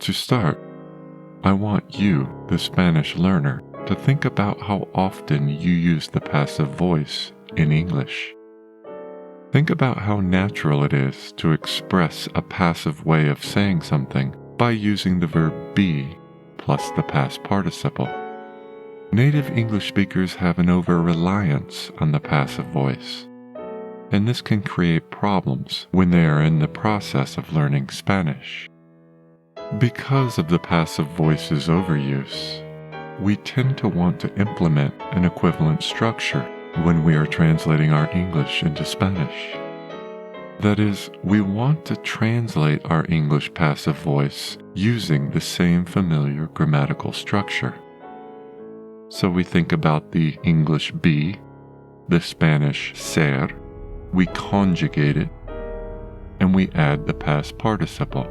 To start, I want you, the Spanish learner, to think about how often you use the passive voice in English. Think about how natural it is to express a passive way of saying something by using the verb be plus the past participle. Native English speakers have an over-reliance on the passive voice, and this can create problems when they are in the process of learning Spanish. Because of the passive voice's overuse, we tend to want to implement an equivalent structure when we are translating our English into Spanish. That is, we want to translate our English passive voice using the same familiar grammatical structure. So we think about the English be, the Spanish ser, we conjugate it, and we add the past participle.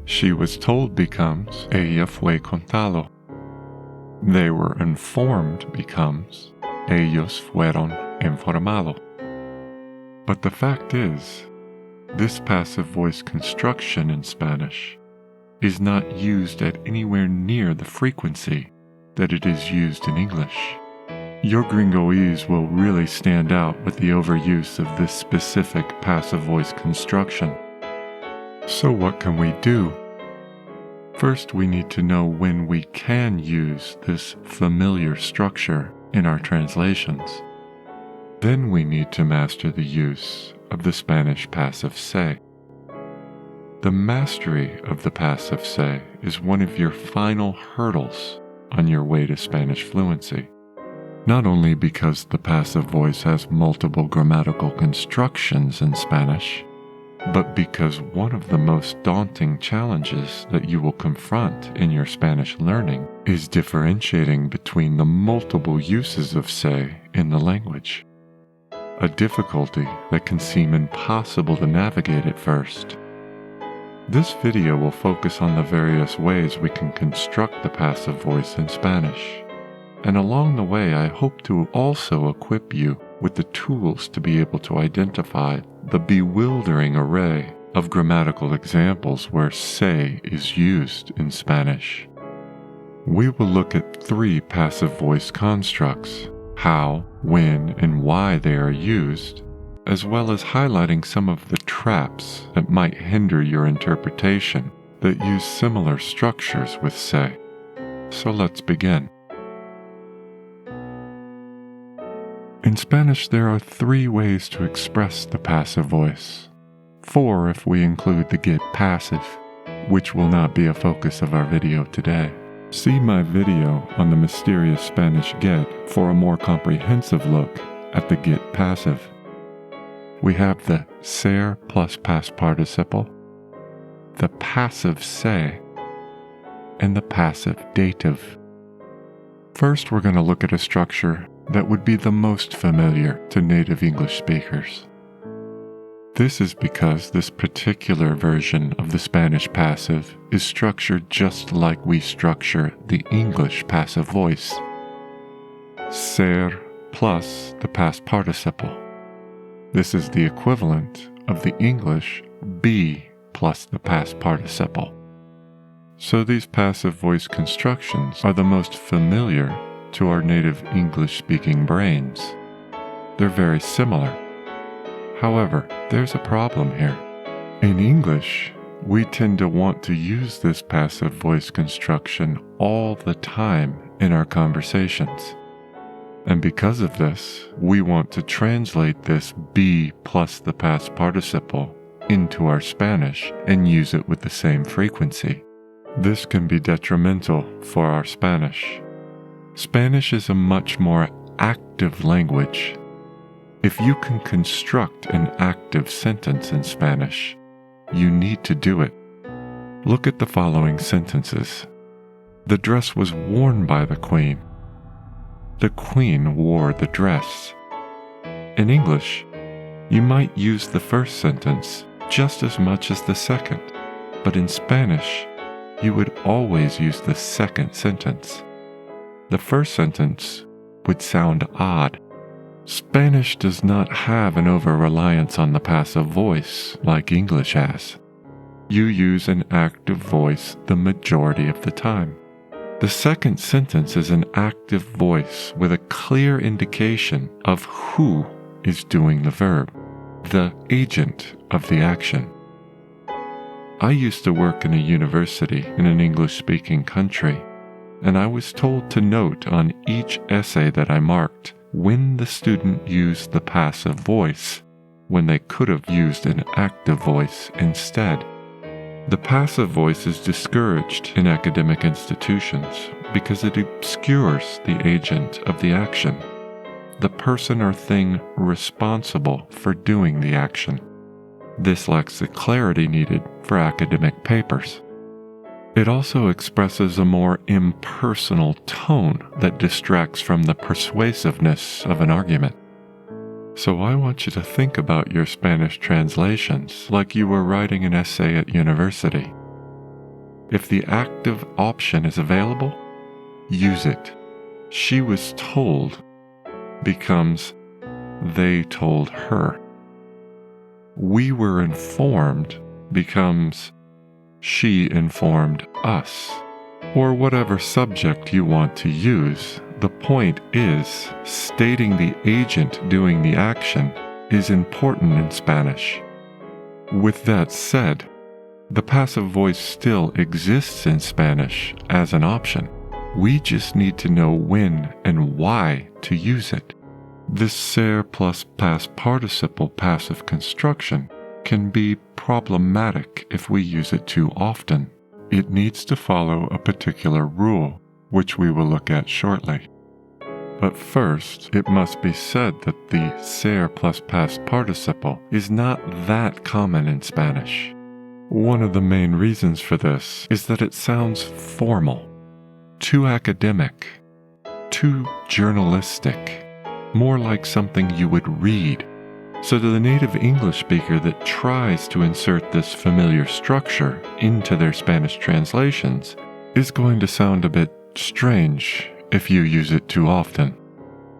She was told becomes ella fue contado. They were informed becomes ellos fueron informados. But the fact is, this passive voice construction in Spanish is not used at anywhere near the frequency that it is used in English. Your gringoese will really stand out with the overuse of this specific passive voice construction. So what can we do? First, we need to know when we can use this familiar structure in our translations. Then we need to master the use of the Spanish passive se. The mastery of the passive se is one of your final hurdles on your way to Spanish fluency. Not only because the passive voice has multiple grammatical constructions in Spanish, but because one of the most daunting challenges that you will confront in your Spanish learning is differentiating between the multiple uses of se in the language. A difficulty that can seem impossible to navigate at first. This video will focus on the various ways we can construct the passive voice in Spanish. And along the way, I hope to also equip you with the tools to be able to identify the bewildering array of grammatical examples where se is used in Spanish. We will look at 3 passive voice constructs, how, when, and why they are used, as well as highlighting some of the traps that might hinder your interpretation that use similar structures with se. So let's begin. In Spanish, there are 3 ways to express the passive voice. 4 if we include the get passive, which will not be a focus of our video today. See my video on the mysterious Spanish get for a more comprehensive look at the get passive. We have the ser plus past participle, the passive se, and the passive dative. First, we're going to look at a structure that would be the most familiar to native English speakers. This is because this particular version of the Spanish passive is structured just like we structure the English passive voice. Ser plus the past participle. This is the equivalent of the English be plus the past participle. So these passive voice constructions are the most familiar to our native English-speaking brains. They're very similar. However, there's a problem here. In English, we tend to want to use this passive voice construction all the time in our conversations. And because of this, we want to translate this be plus the past participle into our Spanish and use it with the same frequency. This can be detrimental for our Spanish. Spanish is a much more active language. If you can construct an active sentence in Spanish, you need to do it. Look at the following sentences. The dress was worn by the queen. The queen wore the dress. In English, you might use the first sentence just as much as the second, but in Spanish, you would always use the second sentence. The first sentence would sound odd. Spanish does not have an over-reliance on the passive voice like English has. you use an active voice the majority of the time. The second sentence is an active voice with a clear indication of who is doing the verb, the agent of the action. I used to work in a university in an English-speaking country, and I was told to note on each essay that I marked when the student used the passive voice, when they could have used an active voice instead. The passive voice is discouraged in academic institutions because it obscures the agent of the action, the person or thing responsible for doing the action. This lacks the clarity needed for academic papers. It also expresses a more impersonal tone that distracts from the persuasiveness of an argument. So I want you to think about your Spanish translations like you were writing an essay at university. If the active option is available, use it. She was told becomes they told her. We were informed becomes she informed us. Or whatever subject you want to use, the point is stating the agent doing the action is important in Spanish. With that said, the passive voice still exists in Spanish as an option. We just need to know when and why to use it. This ser plus past participle passive construction can be problematic if we use it too often. It needs to follow a particular rule, which we will look at shortly. But first, it must be said that the ser plus past participle is not that common in Spanish. One of the main reasons for this is that it sounds formal, too academic, too journalistic, more like something you would read. So to the native English speaker that tries to insert this familiar structure into their Spanish translations is going to sound a bit strange if you use it too often.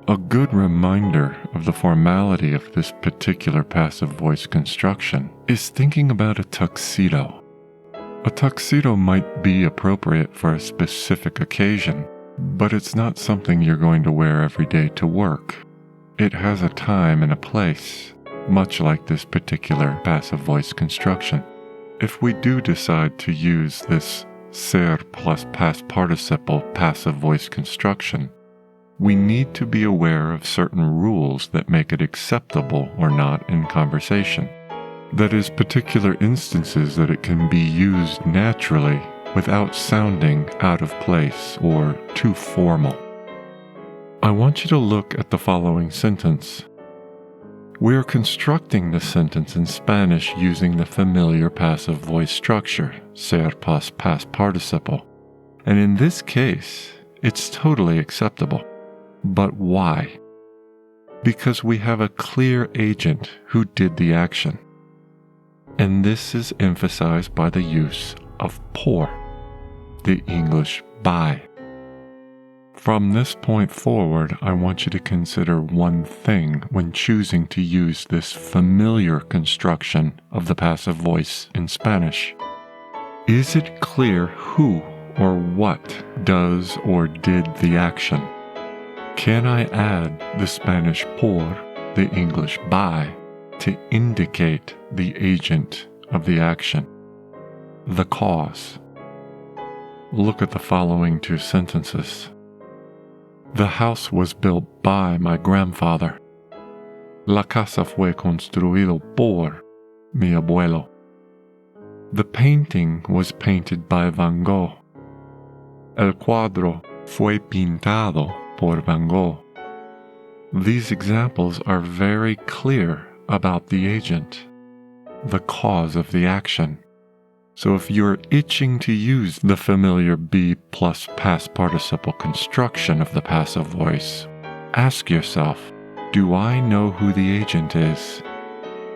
A good reminder of the formality of this particular passive voice construction is thinking about a tuxedo. A tuxedo might be appropriate for a specific occasion, but it's not something you're going to wear every day to work. It has a time and a place, much like this particular passive voice construction. If we do decide to use this ser plus past participle passive voice construction, we need to be aware of certain rules that make it acceptable or not in conversation. That is, particular instances that it can be used naturally without sounding out of place or too formal. I want you to look at the following sentence. We are constructing the sentence in Spanish using the familiar passive voice structure, ser plus past participle. And in this case, it's totally acceptable. But why? Because we have a clear agent who did the action. And this is emphasized by the use of por, the English by. From this point forward, I want you to consider one thing when choosing to use this familiar construction of the passive voice in Spanish. Is it clear who or what does or did the action? Can I add the Spanish por, the English by, to indicate the agent of the action, the cause? Look at the following two sentences. The house was built by my grandfather. La casa fue construido por mi abuelo. The painting was painted by Van Gogh. El cuadro fue pintado por Van Gogh. These examples are very clear about the agent, the cause of the action. So if you're itching to use the familiar be plus past participle construction of the passive voice, ask yourself, do I know who the agent is?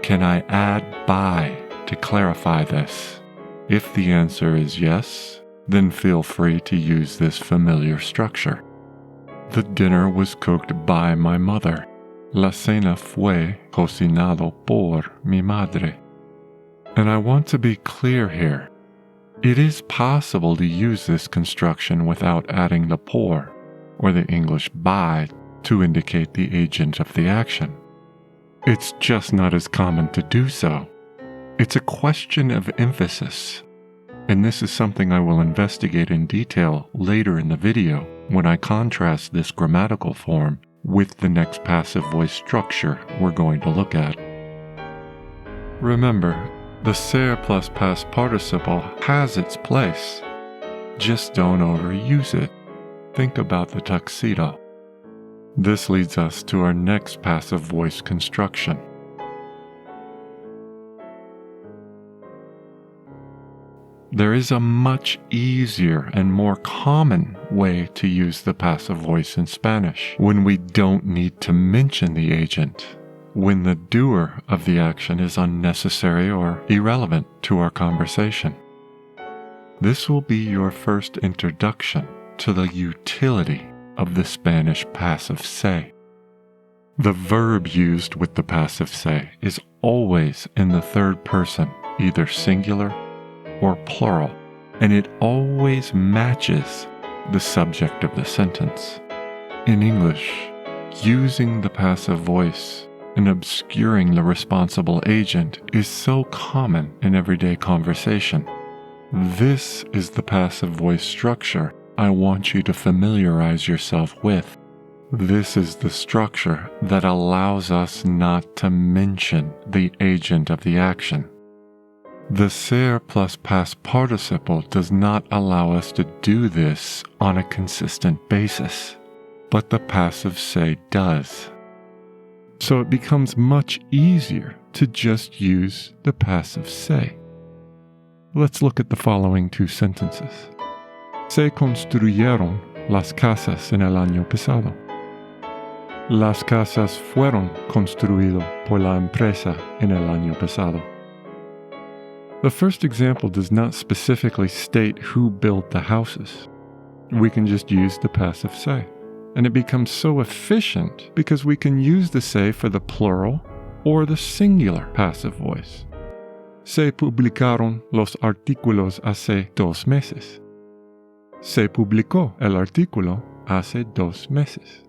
Can I add by to clarify this? If the answer is yes, then feel free to use this familiar structure. The dinner was cooked by my mother. La cena fue cocinado por mi madre. And I want to be clear here. It is possible to use this construction without adding the por, or the English by, to indicate the agent of the action. It's just not as common to do so. It's a question of emphasis, and this is something I will investigate in detail later in the video when I contrast this grammatical form with the next passive voice structure we're going to look at. Remember, the ser plus past participle has its place. Just don't overuse it. Think about the tuxedo. This leads us to our next passive voice construction. There is a much easier and more common way to use the passive voice in Spanish when we don't need to mention the agent, when the doer of the action is unnecessary or irrelevant to our conversation. This will be your first introduction to the utility of the Spanish passive se. The verb used with the passive se is always in the third person, either singular or plural, and it always matches the subject of the sentence. In English, using the passive voice and obscuring the responsible agent is so common in everyday conversation. This is the passive voice structure I want you to familiarize yourself with. This is the structure that allows us not to mention the agent of the action. The ser plus past participle does not allow us to do this on a consistent basis, but the passive se does. So it becomes much easier to just use the passive se. Let's look at the following two sentences. Se construyeron las casas en el año pasado. Las casas fueron construidas por la empresa en el año pasado. The first example does not specifically state who built the houses. We can just use the passive se, and it becomes so efficient because we can use the se for the plural or the singular passive voice. Se publicaron los artículos hace 2 meses. Se publicó el artículo hace 2 meses.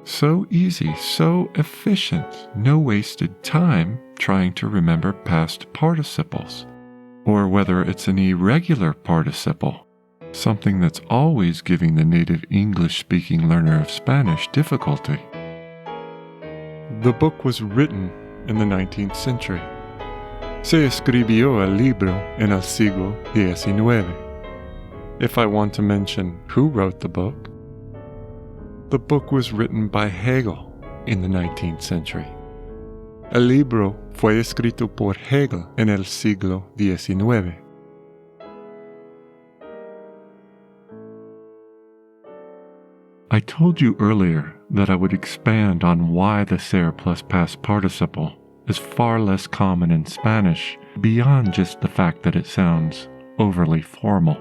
So easy, so efficient, no wasted time trying to remember past participles, or whether it's an irregular participle, something that's always giving the native English-speaking learner of Spanish difficulty. The book was written in the 19th century. Se escribió el libro en el siglo XIX. If I want to mention who wrote the book was written by Hegel in the 19th century. El libro fue escrito por Hegel en el siglo XIX. I told you earlier that I would expand on why the ser plus past participle is far less common in Spanish beyond just the fact that it sounds overly formal.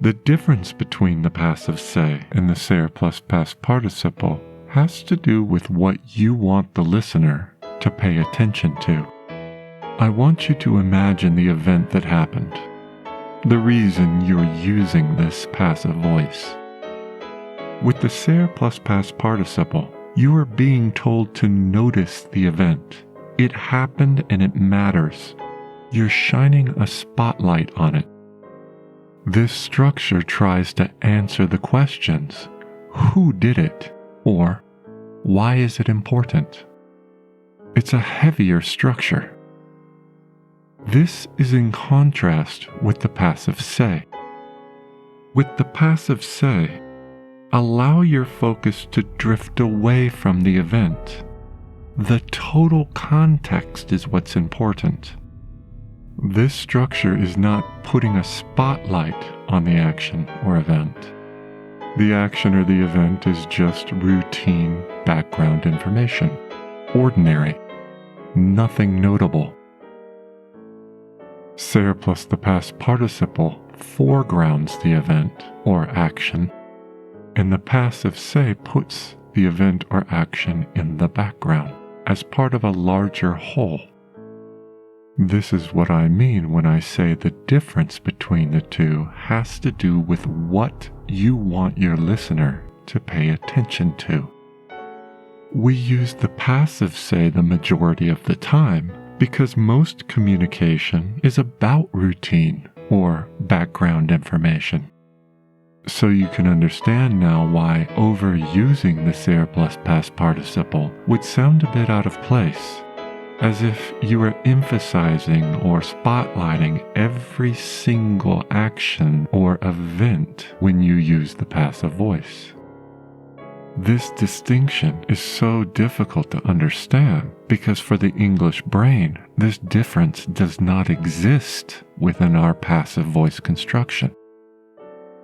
The difference between the passive se and the ser plus past participle has to do with what you want the listener to pay attention to. I want you to imagine the event that happened, the reason you're using this passive voice. With the ser plus past participle, you are being told to notice the event. It happened and it matters. You're shining a spotlight on it. This structure tries to answer the questions, who did it? Or, why is it important? It's a heavier structure. This is in contrast with the passive se. With the passive se, allow your focus to drift away from the event. The total context is what's important. This structure is not putting a spotlight on the action or event. The action or the event is just routine background information, ordinary, nothing notable. Ser plus the past participle foregrounds the event or action, and the passive se puts the event or action in the background as part of a larger whole. This is what I mean when I say the difference between the two has to do with what you want your listener to pay attention to. We use the passive say the majority of the time because most communication is about routine or background information. So you can understand now why overusing the ser plus past participle would sound a bit out of place, as if you were emphasizing or spotlighting every single action or event when you use the passive voice. This distinction is so difficult to understand because for the English brain, this difference does not exist within our passive voice construction.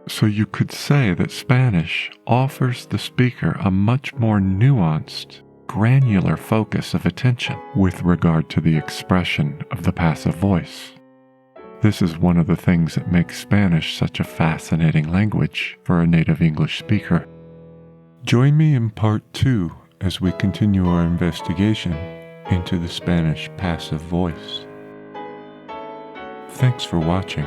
So you could say that Spanish offers the speaker a much more nuanced, granular focus of attention with regard to the expression of the passive voice. This is one of the things that makes Spanish such a fascinating language for a native English speaker. Join me in part 2 as we continue our investigation into the Spanish passive voice. Thanks for watching.